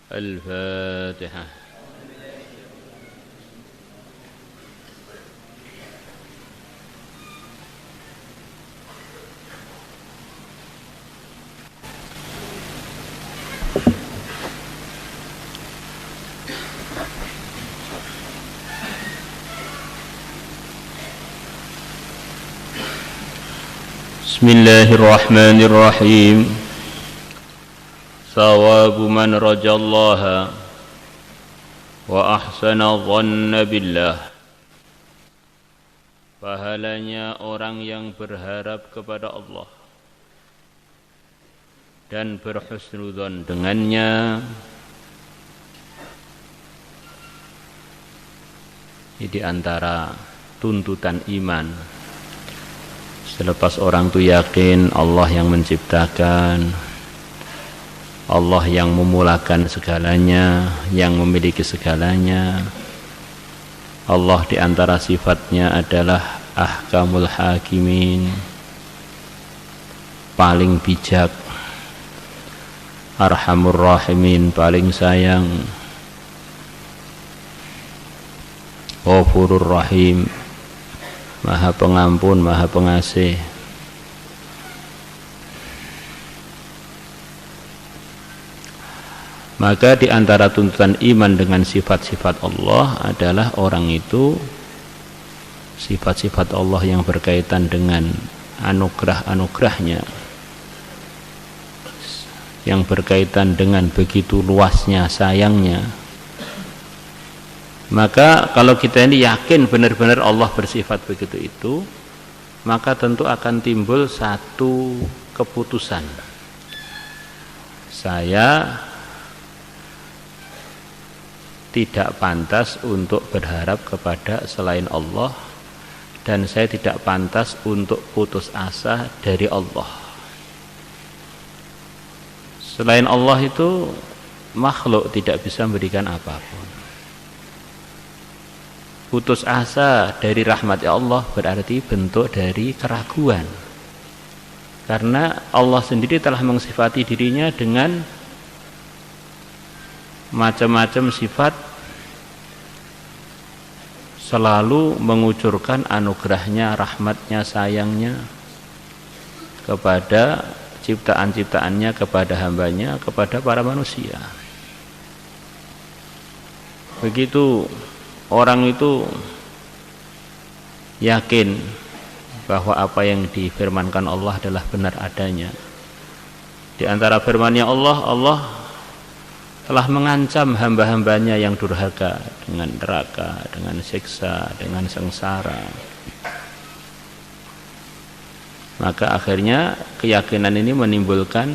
الفاتحة. بسم الله الرحمن الرحيم. ثواب من رجا الله وأحسن الظن بالله. Pahalanya orang yang berharap kepada Allah dan berhusnudzon dengannya. Ini di antara tuntutan iman. Selepas orang itu yakin Allah yang menciptakan, Allah yang memulakan segalanya, yang memiliki segalanya. Allah di antara sifatnya adalah ahkamul hakimin, paling bijak, arhamur rahimin, paling sayang, ghafurur rahim, Maha pengampun, Maha pengasih. Maka di antara tuntutan iman dengan sifat-sifat Allah adalah orang itu sifat-sifat Allah yang berkaitan dengan anugerah-anugerahnya, yang berkaitan dengan begitu luasnya sayangnya. Maka kalau kita ini yakin benar-benar Allah bersifat begitu itu, maka tentu akan timbul satu keputusan. Saya tidak pantas untuk berharap kepada selain Allah, dan saya tidak pantas untuk putus asa dari Allah. Selain Allah itu makhluk tidak bisa memberikan apapun. Putus asa dari rahmat Allah berarti bentuk dari keraguan, karena Allah sendiri telah mensifati dirinya dengan macam-macam sifat, selalu mengucurkan anugerahnya, rahmatnya, sayangnya kepada ciptaan-ciptaannya, kepada hambanya, kepada para manusia. Begitu orang itu yakin bahwa apa yang difirmankan Allah adalah benar adanya. Di antara firman-Nya Allah telah mengancam hamba-hambanya yang durhaka dengan neraka, dengan siksa, dengan sengsara. Maka akhirnya keyakinan ini menimbulkan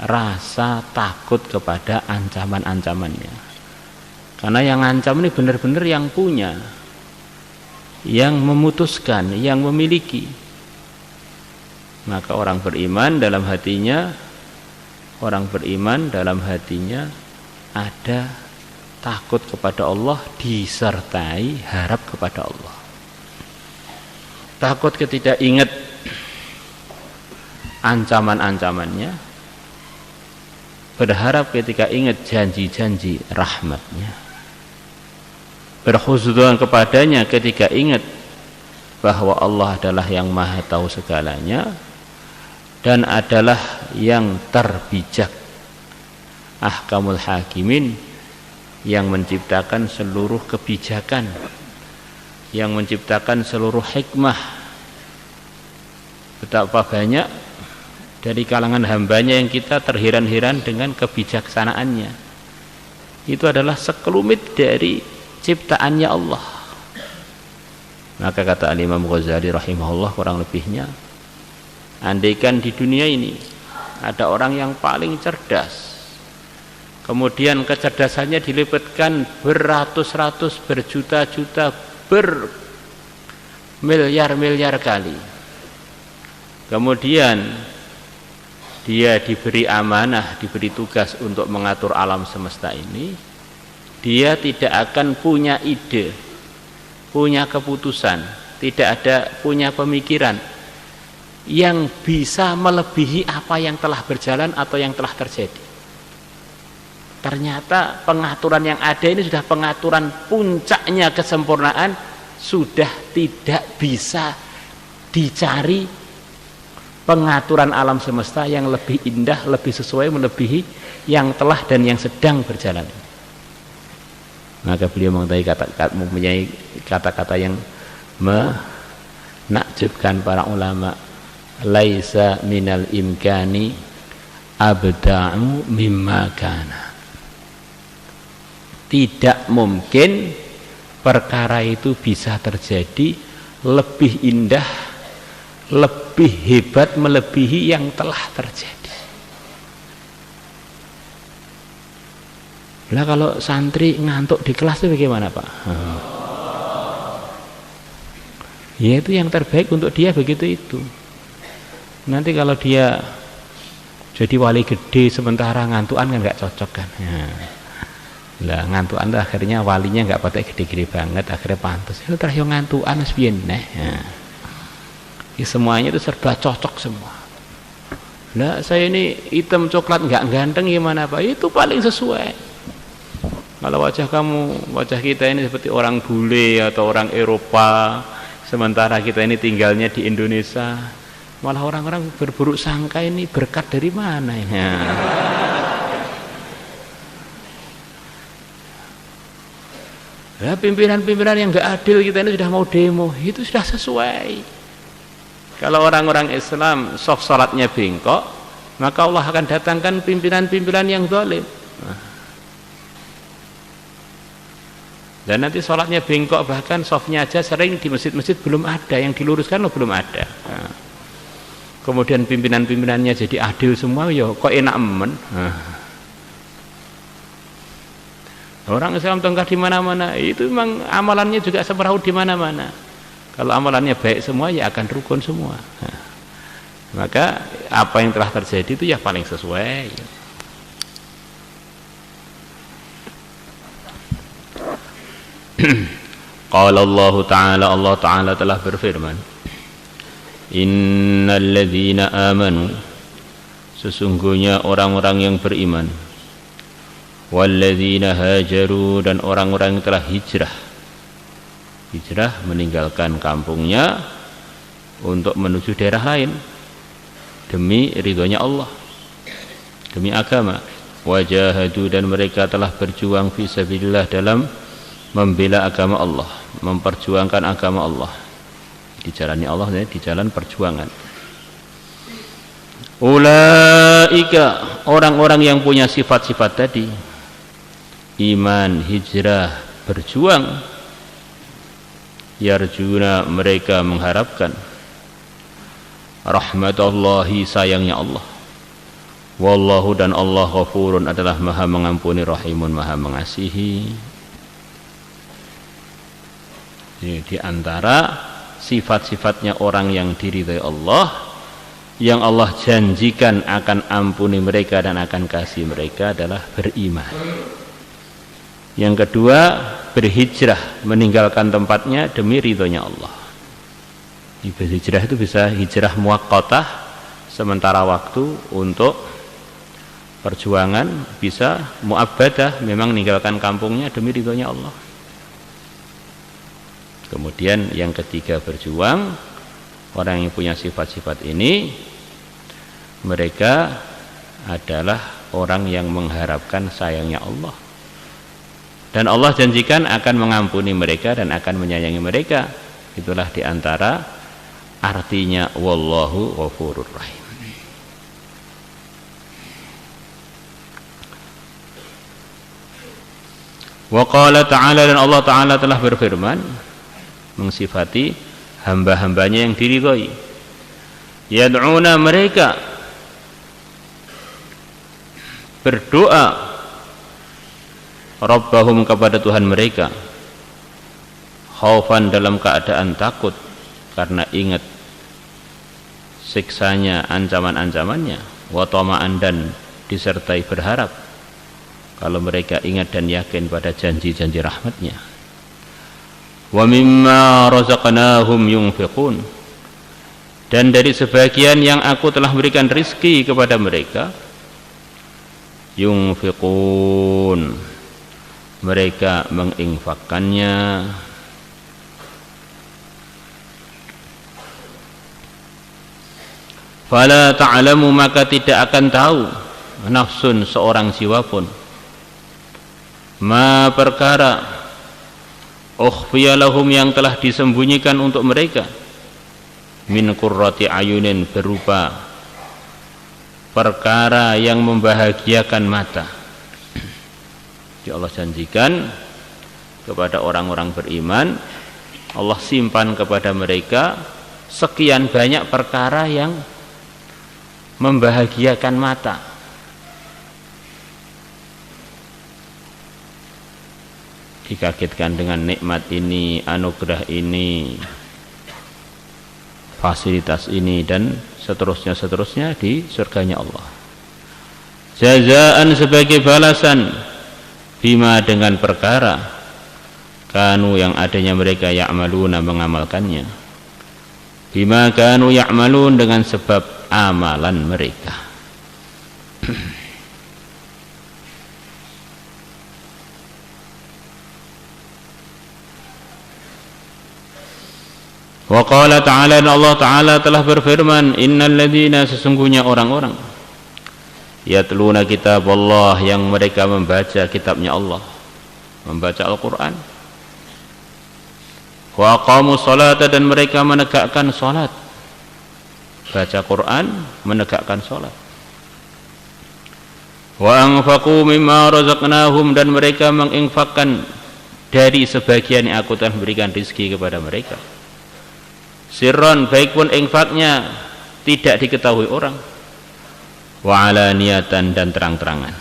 rasa takut kepada ancaman-ancamannya. Karena yang ancam ini benar-benar yang punya, yang memutuskan, yang memiliki. Maka orang beriman dalam hatinya ada takut kepada Allah disertai harap kepada Allah. Takut ketika ingat ancaman-ancamannya, berharap ketika ingat janji-janji rahmatnya, berhusnudzon kepadanya ketika ingat bahwa Allah adalah yang maha tahu segalanya dan adalah yang terbijak, ahkamul hakimin, yang menciptakan seluruh kebijakan, yang menciptakan seluruh hikmah. Betapa banyak dari kalangan hambanya yang kita terheran-heran dengan kebijaksanaannya. Itu adalah sekelumit dari ciptaannya Allah. Maka kata Al-Imam Ghazali rahimahullah, kurang lebihnya, andaikan di dunia ini ada orang yang paling cerdas, kemudian kecerdasannya dilipatkan beratus-ratus, berjuta-juta, bermiliar-miliar kali, kemudian dia diberi amanah, diberi tugas untuk mengatur alam semesta ini, dia tidak akan punya ide, punya keputusan, tidak ada punya pemikiran yang bisa melebihi apa yang telah berjalan atau yang telah terjadi. Ternyata pengaturan yang ada ini sudah pengaturan puncaknya kesempurnaan, sudah tidak bisa dicari pengaturan alam semesta yang lebih indah, lebih sesuai, melebihi yang telah dan yang sedang berjalan. Maka beliau mempunyai kata-kata yang menakjubkan para ulama, laisa minal imkani abda'u mimma kana. Tidak mungkin perkara itu bisa terjadi lebih indah, lebih hebat, melebihi yang telah terjadi. Lah kalau santri ngantuk di kelas itu bagaimana, Pak? Ya itu yang terbaik untuk dia, begitu itu. Nanti kalau dia jadi wali gede sementara ngantuan kan nggak cocok kan. Lah ngantuan tuh akhirnya walinya nggak patek gede-gede banget, akhirnya pantas. Itu terakhir ngantuan harus piye neh. Ya, semuanya itu serba cocok semua. Lah saya ini hitam coklat nggak ganteng gimana, Pak? Itu paling sesuai. Kalau wajah kamu, wajah kita ini seperti orang bule atau orang Eropa, sementara kita ini tinggalnya di Indonesia, malah orang-orang berburuk sangka ini berkat dari mana ya? Ya, pimpinan-pimpinan yang nggak adil kita ini sudah mau demo, itu sudah sesuai. Kalau orang-orang Islam soft salatnya bengkok, maka Allah akan datangkan pimpinan-pimpinan yang zalim. Dan nanti sholatnya bengkok, bahkan softnya aja sering di masjid-masjid belum ada, yang diluruskan belum ada. Kemudian pimpinan-pimpinannya jadi adil semua, ya kok enak men. Orang Islam tengkar di mana-mana, itu memang amalannya juga semeraut di mana-mana. Kalau amalannya baik semua, ya akan rukun semua. Maka apa yang telah terjadi itu ya paling sesuai. Qala Allah Ta'ala telah berfirman, innal ladzina amanu, sesungguhnya orang-orang yang beriman, wal ladzina hajaru, dan orang-orang yang telah hijrah meninggalkan kampungnya untuk menuju daerah lain demi ridhonya Allah, demi agama, wajahadu, dan mereka telah berjuang fi sabilillah, dalam membela agama Allah, memperjuangkan agama Allah di jalannya Allah, di jalan perjuangan. Ulaika, orang-orang yang punya sifat-sifat tadi, iman, hijrah, berjuang, yarjuna, mereka mengharapkan rahmatullahi, sayangnya Allah, wallahu, dan Allah ghafurun, adalah maha mengampuni, rahimun, maha mengasihi. Di antara sifat-sifatnya orang yang diridhai Allah, yang Allah janjikan akan ampuni mereka dan akan kasih mereka, adalah beriman. Yang kedua, berhijrah, meninggalkan tempatnya demi ridhonya Allah. Berhijrah itu bisa hijrah muwaqqatah, sementara waktu untuk perjuangan, bisa muabbadah, memang meninggalkan kampungnya demi ridhonya Allah. Kemudian yang ketiga, berjuang. Orang yang punya sifat-sifat ini, mereka adalah orang yang mengharapkan sayangnya Allah, dan Allah janjikan akan mengampuni mereka dan akan menyayangi mereka. Itulah diantara artinya wallahu ghafurur rahim. Wa qala ta'ala, dan Allah Ta'ala telah berfirman mengsifati hamba-hambanya yang diridhai, yad'una, mereka berdoa, rabbahum, kepada Tuhan mereka, khaufan, dalam keadaan takut karena ingat siksanya, ancaman-ancamannya, wa tama'an, dan disertai berharap kalau mereka ingat dan yakin pada janji-janji rahmatnya. Wa mimma razaqnahum yunfiqun, Dan dari sebagian yang aku telah berikan rizki kepada mereka, yunfiqun, mereka menginfakkannya. Fala ta'lamu, maka tidak akan tahu nafsun, seorang jiwa pun, ma, perkara, ukhfiya lahum, yang telah disembunyikan untuk mereka, min qurrati ayunin, berupa perkara yang membahagiakan mata. Ya Allah janjikan kepada orang-orang beriman, Allah simpan kepada mereka sekian banyak perkara yang membahagiakan mata. Dikagetkan dengan nikmat ini, anugerah ini, fasilitas ini, dan seterusnya di surganya Allah. Jazaan, sebagai balasan, bima, dengan perkara, kanu, yang adanya mereka, ya'maluna, mengamalkannya, bima kanu ya'malun, dengan sebab amalan mereka. Wa qala ta'ala, Allah Ta'ala telah berfirman, innal ladzina, sesungguhnya orang-orang, yatluna kitab Allah, yang mereka membaca kitabnya Allah, membaca Al-Quran, wa aqamu salata, dan mereka menegakkan salat. Baca Quran, menegakkan salat. Wa anfaqu mimma razaqnahum, dan mereka menginfakkan dari sebagian yang aku telah berikan rezeki kepada mereka. Sirron, baik pun infaknya tidak diketahui orang, wa alaniyatan, dan terang-terangan.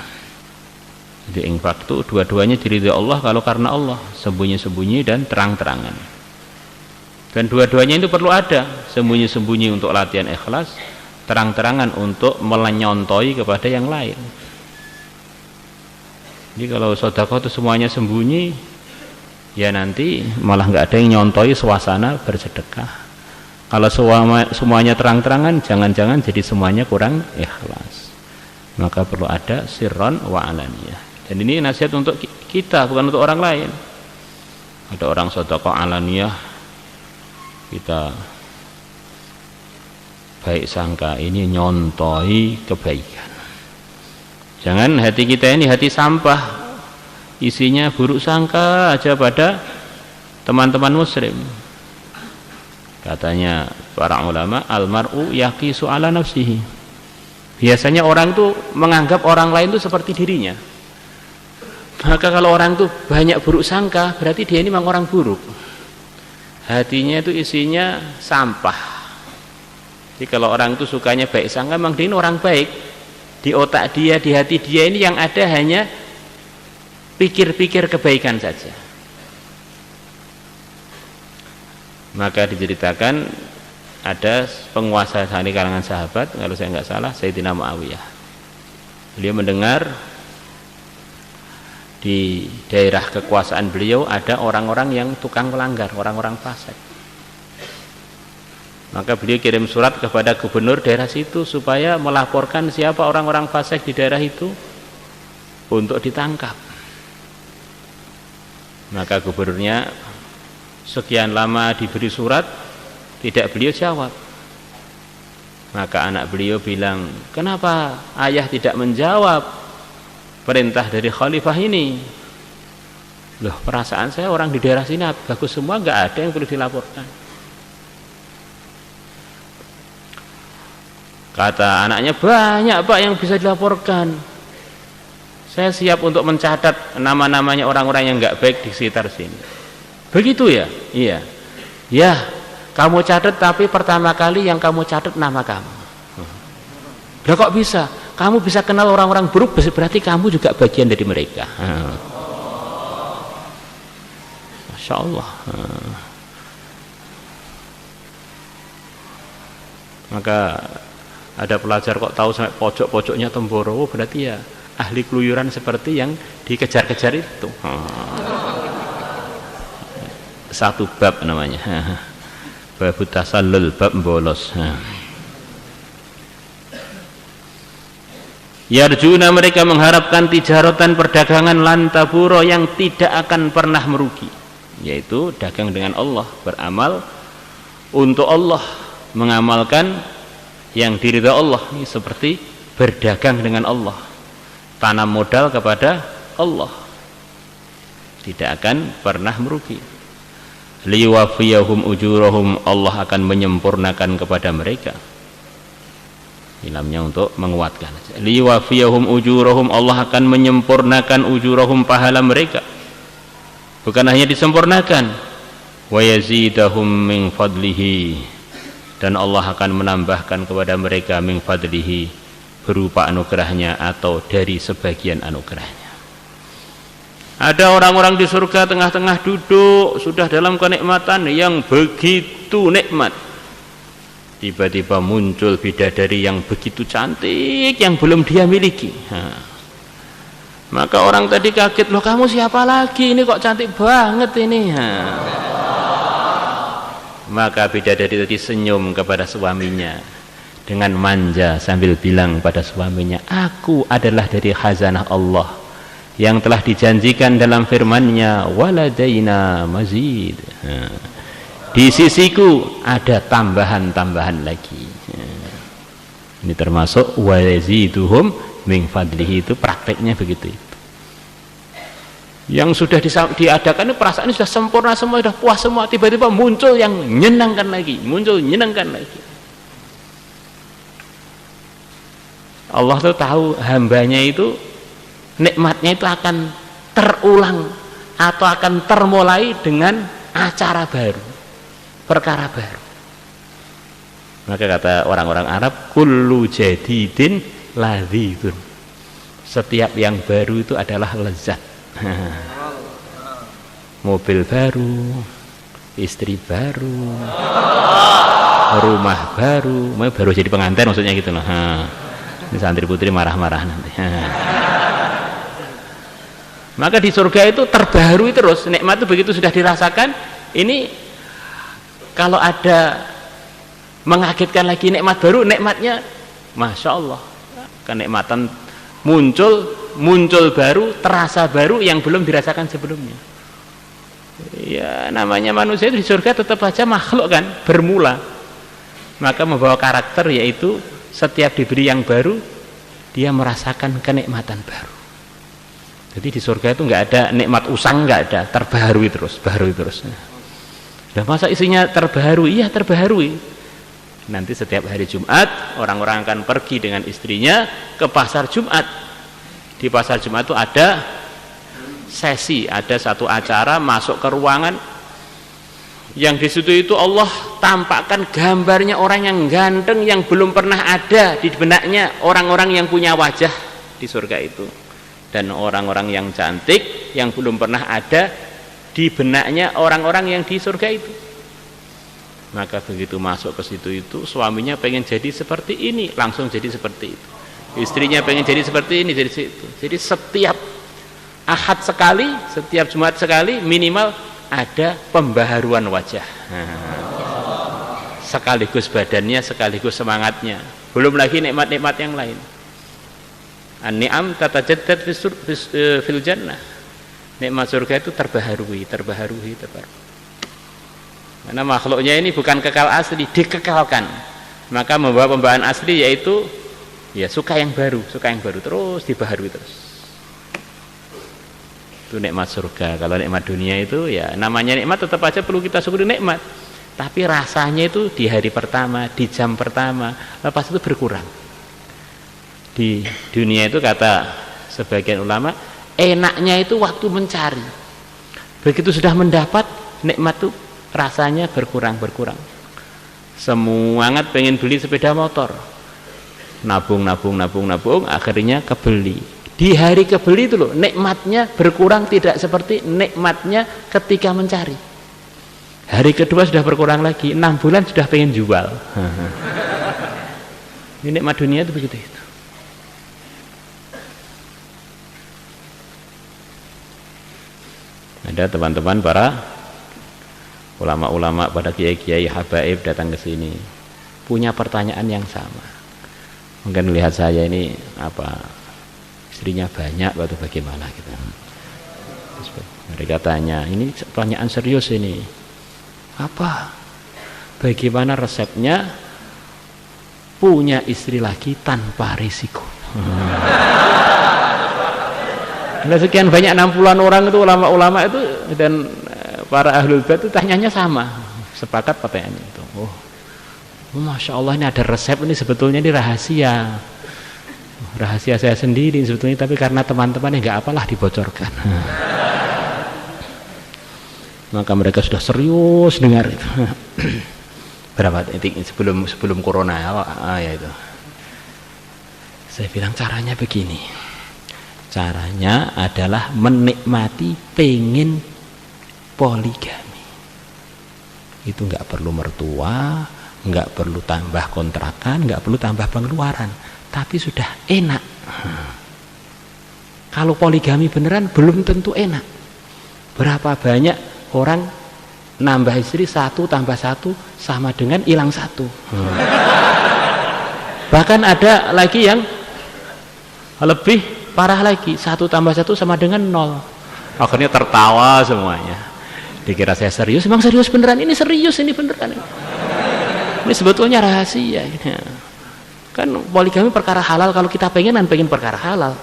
Jadi infak itu dua-duanya diridhoi Allah, kalau karena Allah, sembunyi-sembunyi dan terang-terangan. Dan dua-duanya itu perlu ada, sembunyi-sembunyi untuk latihan ikhlas, terang-terangan untuk menyontohi kepada yang lain. Jadi kalau sedekah itu semuanya sembunyi, ya nanti malah nggak ada yang nyontohi suasana bersedekah. Kalau semuanya terang-terangan, jangan-jangan jadi semuanya kurang ikhlas. Maka perlu ada sirron wa alaniyah. Dan ini nasihat untuk kita, bukan untuk orang lain. Ada orang sedekah alaniyah, kita baik sangka, ini nyontohi kebaikan. Jangan hati kita ini hati sampah, isinya buruk sangka aja pada teman-teman muslim. Katanya para ulama, almar'u yaqisu ala nafsihi. Biasanya orang itu menganggap orang lain itu seperti dirinya. Maka kalau orang itu banyak buruk sangka, berarti dia ini memang orang buruk. Hatinya itu isinya sampah. Jadi kalau orang itu sukanya baik sangka, memang dia ini orang baik. Di otak dia, di hati dia ini yang ada hanya pikir-pikir kebaikan saja. Maka diceritakan ada penguasa di kalangan sahabat, kalau saya nggak salah, Sayyidina Muawiyah. Beliau mendengar di daerah kekuasaan beliau ada orang-orang yang tukang melanggar, orang-orang fasik. Maka beliau kirim surat kepada gubernur daerah situ supaya melaporkan siapa orang-orang fasik di daerah itu untuk ditangkap. Maka gubernurnya sekian lama diberi surat, tidak beliau jawab. Maka anak beliau bilang, kenapa ayah tidak menjawab perintah dari khalifah ini? Loh, perasaan saya orang di daerah sini bagus semua, nggak ada yang perlu dilaporkan. Kata anaknya, banyak pak yang bisa dilaporkan. Saya siap untuk mencatat nama-namanya orang-orang yang nggak baik di sekitar sini. Begitu ya? Iya. Ya, kamu catat, tapi pertama kali yang kamu catat nama kamu. Lah kok bisa? Kamu bisa kenal orang-orang buruk, berarti kamu juga bagian dari mereka. Masya Allah. Maka ada pelajar kok tahu sampai pojok-pojoknya Temboro, berarti ya ahli keluyuran seperti yang dikejar-kejar itu. Satu bab namanya. bab tasallul, bab bolos. Yarjuna, mereka mengharapkan tijaratan, perdagangan, lantaburo, yang tidak akan pernah merugi, yaitu dagang dengan Allah, beramal untuk Allah, mengamalkan yang diridha Allah. Ini seperti berdagang dengan Allah, tanam modal kepada Allah, tidak akan pernah merugi. Liwafiyahum ujurahum, Allah akan menyempurnakan kepada mereka. Ilamnya untuk menguatkan. Liwafiyahum ujurahum, Allah akan menyempurnakan ujurahum, pahala mereka. Bukan hanya disempurnakan, wa yazidahum min fadlihi, dan Allah akan menambahkan kepada mereka min fadlihi, berupa anugerahnya atau dari sebagian anugerahnya. Ada orang-orang di surga tengah-tengah duduk sudah dalam kenikmatan yang begitu nikmat, tiba-tiba muncul bidadari yang begitu cantik yang belum dia miliki. Maka orang tadi kaget, loh kamu siapa lagi, ini kok cantik banget ini. Maka bidadari tadi senyum kepada suaminya dengan manja sambil bilang pada suaminya, aku adalah dari khazanah Allah yang telah dijanjikan dalam firman-Nya, waladaina mazid. Di sisiku ada tambahan-tambahan lagi. Ini termasuk waziduhum min fadlihi, itu prakteknya begitu itu. Yang sudah diadakan perasaan sudah sempurna semua, sudah puas semua, tiba-tiba muncul yang menyenangkan lagi, muncul menyenangkan lagi. Allah tuh tahu hambanya itu nikmatnya itu akan terulang atau akan termulai dengan acara baru, perkara baru. Maka kata orang-orang Arab, kullu jadidin ladzidun, setiap yang baru itu adalah lezat. Mobil baru, istri baru, rumah baru, baru jadi pengantin maksudnya gitu loh. Ini santri putri marah-marah nanti. Maka di surga itu terbaharui terus, nikmat itu begitu sudah dirasakan. Ini kalau ada mengagetkan lagi nikmat baru, nikmatnya Masya Allah, kenikmatan muncul baru, terasa baru yang belum dirasakan sebelumnya. Ya namanya manusia itu di surga tetap saja makhluk kan, bermula, maka membawa karakter, yaitu setiap diberi yang baru dia merasakan kenikmatan baru. Jadi di surga itu nggak ada nikmat usang, nggak ada, terbaharui terus, baharui terus. Nah, masa isinya terbaharui? Iya terbaharui. Nanti setiap hari Jumat orang-orang akan pergi dengan istrinya ke pasar Jumat. Di pasar Jumat itu ada sesi, ada satu acara, masuk ke ruangan yang di situ itu Allah tampakkan gambarnya orang yang ganteng yang belum pernah ada di benaknya orang-orang yang punya wajah di surga itu, dan orang-orang yang cantik yang belum pernah ada di benaknya orang-orang yang di surga itu. Maka begitu masuk ke situ itu, suaminya pengen jadi seperti ini, langsung jadi seperti itu. Istrinya pengen jadi seperti ini, jadi situ. Jadi setiap Ahad sekali, setiap Jumat sekali minimal ada pembaharuan wajah. Sekaligus badannya, sekaligus semangatnya. Belum lagi nikmat-nikmat yang lain. An-ni'am tatajaddad fil jannah. Nikmat surga itu terbaharui. Karena makhluknya ini bukan kekal asli, dikekalkan. Maka membawa pembawaan asli, yaitu ya suka yang baru terus dibaharui terus. Itu nikmat surga. Kalau nikmat dunia itu ya namanya nikmat, tetap aja perlu kita syukuri nikmat. Tapi rasanya itu di hari pertama, di jam pertama, lepas itu berkurang. Di dunia itu kata sebagian ulama, enaknya itu waktu mencari. Begitu sudah mendapat nikmat itu rasanya berkurang. Semangat pengen beli sepeda motor, nabung, akhirnya kebeli. Di hari kebeli itu loh nikmatnya berkurang, tidak seperti nikmatnya ketika mencari. Hari kedua sudah berkurang lagi, 6 bulan sudah pengen jual. Ini nikmat dunia itu begitu itu. Ada teman-teman para ulama-ulama, pada kiai-kiai habaib datang ke sini punya pertanyaan yang sama. Mungkin lihat saya ini apa istrinya banyak atau bagaimana gitu. Mereka tanya, ini pertanyaan serius ini. Apa? Bagaimana resepnya punya istri lagi tanpa risiko? Nah, sekian banyak 60-an orang itu ulama-ulama itu dan para ahlul bait itu tanyanya sama, sepakat pertanyaannya itu. Oh, masya Allah, ini ada resep, ini sebetulnya ini rahasia saya sendiri sebetulnya, tapi karena teman-teman nggak apalah dibocorkan. Maka mereka sudah serius dengar itu. Berapa detik sebelum corona ya itu. Saya bilang caranya begini. Caranya adalah menikmati pengen poligami. Itu nggak perlu mertua, nggak perlu tambah kontrakan, nggak perlu tambah pengeluaran, tapi sudah enak. Kalau poligami beneran belum tentu enak. Berapa banyak orang nambah istri 1 tambah 1 sama dengan hilang 1. Bahkan ada lagi yang lebih parah lagi, 1 tambah 1 sama dengan 0. Akhirnya tertawa semuanya. Dikira saya serius, memang serius beneran, ini serius, ini beneran. Ini sebetulnya rahasia. Kan poligami perkara halal, kalau kita pengen perkara halal.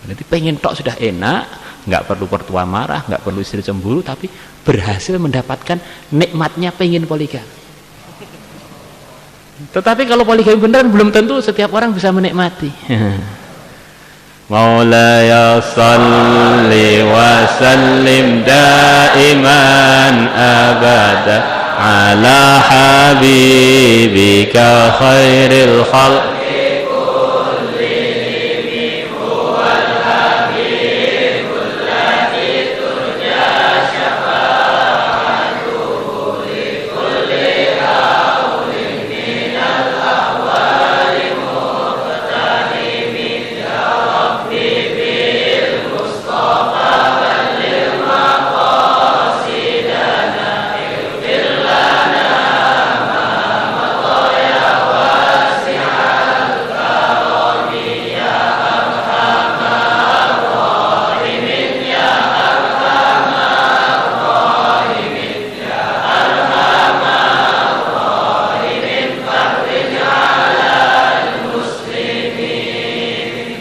Berarti pengen tok sudah enak, nggak perlu mertua marah, nggak perlu istri cemburu, tapi berhasil mendapatkan nikmatnya pengen poligami. Tetapi kalau poligami beneran belum tentu setiap orang bisa menikmati. Maulaya salli wa sallim daiman abada ala habibika khairil khalq.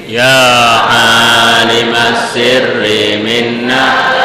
Ya alim as-sirri minna